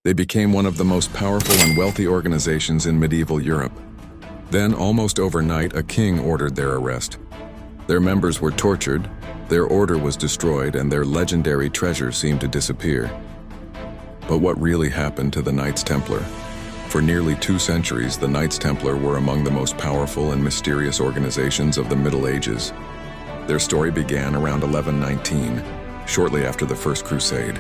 They became one of the most powerful and wealthy organizations in medieval Europe. Then, almost overnight, a king ordered their arrest. Their members were tortured, their order was destroyed, and their legendary treasure seemed to disappear. But what really happened to the Knights Templar? For nearly 2 centuries, the Knights Templar were among the most powerful and mysterious organizations of the Middle Ages. Their story began around 1119, shortly after the First Crusade.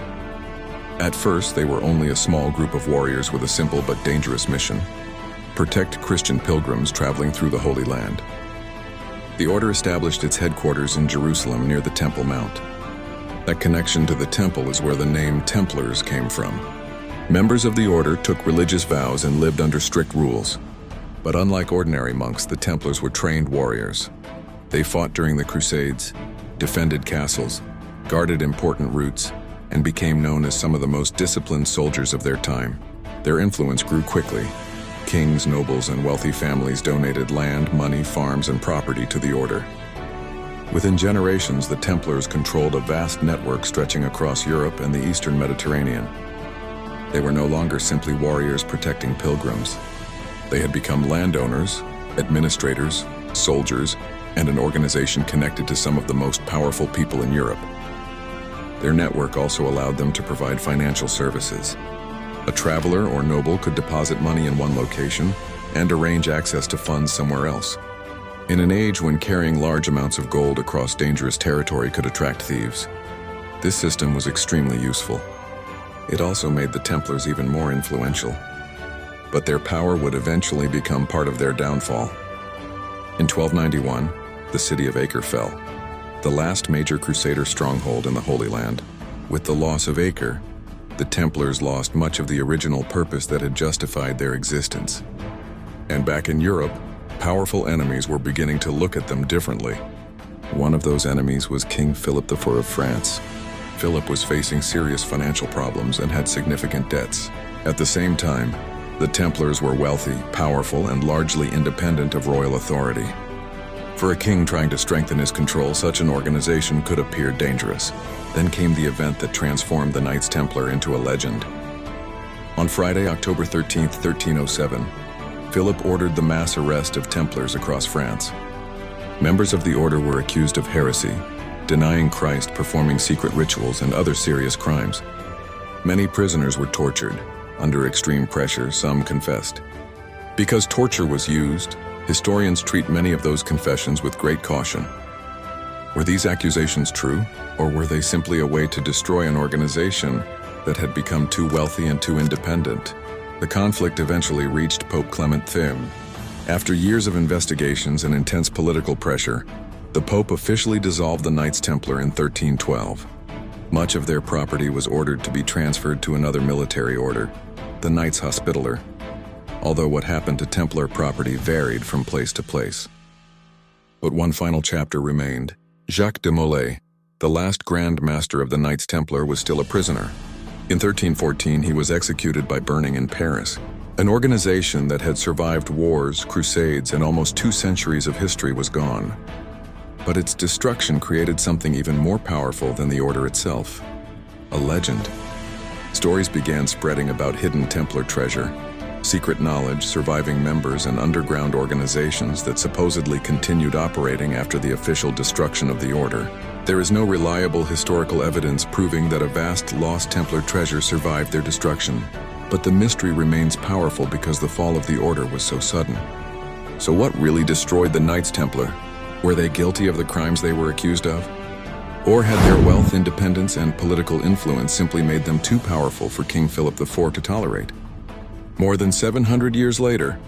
At first, they were only a small group of warriors with a simple but dangerous mission: protect Christian pilgrims traveling through the Holy Land. The order established its headquarters in Jerusalem near the Temple Mount. That connection to the temple is where the name Templars came from. Members of the order took religious vows and lived under strict rules. But unlike ordinary monks, the Templars were trained warriors. They fought during the Crusades, defended castles, guarded important routes, and became known as some of the most disciplined soldiers of their time. Their influence grew quickly. Kings, nobles, and wealthy families donated land, money, farms, and property to the order. Within generations, the Templars controlled a vast network stretching across Europe and the Eastern Mediterranean. They were no longer simply warriors protecting pilgrims. They had become landowners, administrators, soldiers, and an organization connected to some of the most powerful people in Europe. Their network also allowed them to provide financial services. A traveler or noble could deposit money in one location and arrange access to funds somewhere else. In an age when carrying large amounts of gold across dangerous territory could attract thieves, this system was extremely useful. It also made the Templars even more influential. But their power would eventually become part of their downfall. In 1291, the city of Acre fell, the last major Crusader stronghold in the Holy Land. With the loss of Acre, the Templars lost much of the original purpose that had justified their existence. And back in Europe, powerful enemies were beginning to look at them differently. One of those enemies was King Philip IV of France. Philip was facing serious financial problems and had significant debts. At the same time, the Templars were wealthy, powerful, and largely independent of royal authority. For a king trying to strengthen his control, such an organization could appear dangerous. Then came the event that transformed the Knights Templar into a legend. On Friday, October 13, 1307, Philip ordered the mass arrest of Templars across France. Members of the order were accused of heresy, denying Christ, performing secret rituals, and other serious crimes. Many prisoners were tortured. Under extreme pressure, some confessed. Because torture was used, historians treat many of those confessions with great caution. Were these accusations true, or were they simply a way to destroy an organization that had become too wealthy and too independent? The conflict eventually reached Pope Clement III. After years of investigations and intense political pressure, the Pope officially dissolved the Knights Templar in 1312. Much of their property was ordered to be transferred to another military order, the Knights Hospitaller, although what happened to Templar property varied from place to place. But one final chapter remained. Jacques de Molay, the last Grand Master of the Knights Templar, was still a prisoner. In 1314, he was executed by burning in Paris. An organization that had survived wars, crusades, and almost 2 centuries of history was gone. But its destruction created something even more powerful than the order itself: a legend. Stories began spreading about hidden Templar treasure, secret knowledge, surviving members, and underground organizations that supposedly continued operating after the official destruction of the order. There is no reliable historical evidence proving that a vast lost Templar treasure survived their destruction, but the mystery remains powerful because the fall of the order was so sudden. So what really destroyed the Knights Templar? Were they guilty of the crimes they were accused of? Or had their wealth, independence, and political influence simply made them too powerful for King Philip IV to tolerate? More than 700 years later,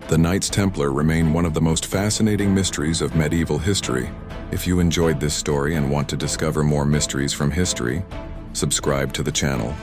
the Knights Templar remain one of the most fascinating mysteries of medieval history. If you enjoyed this story and want to discover more mysteries from history, subscribe to the channel.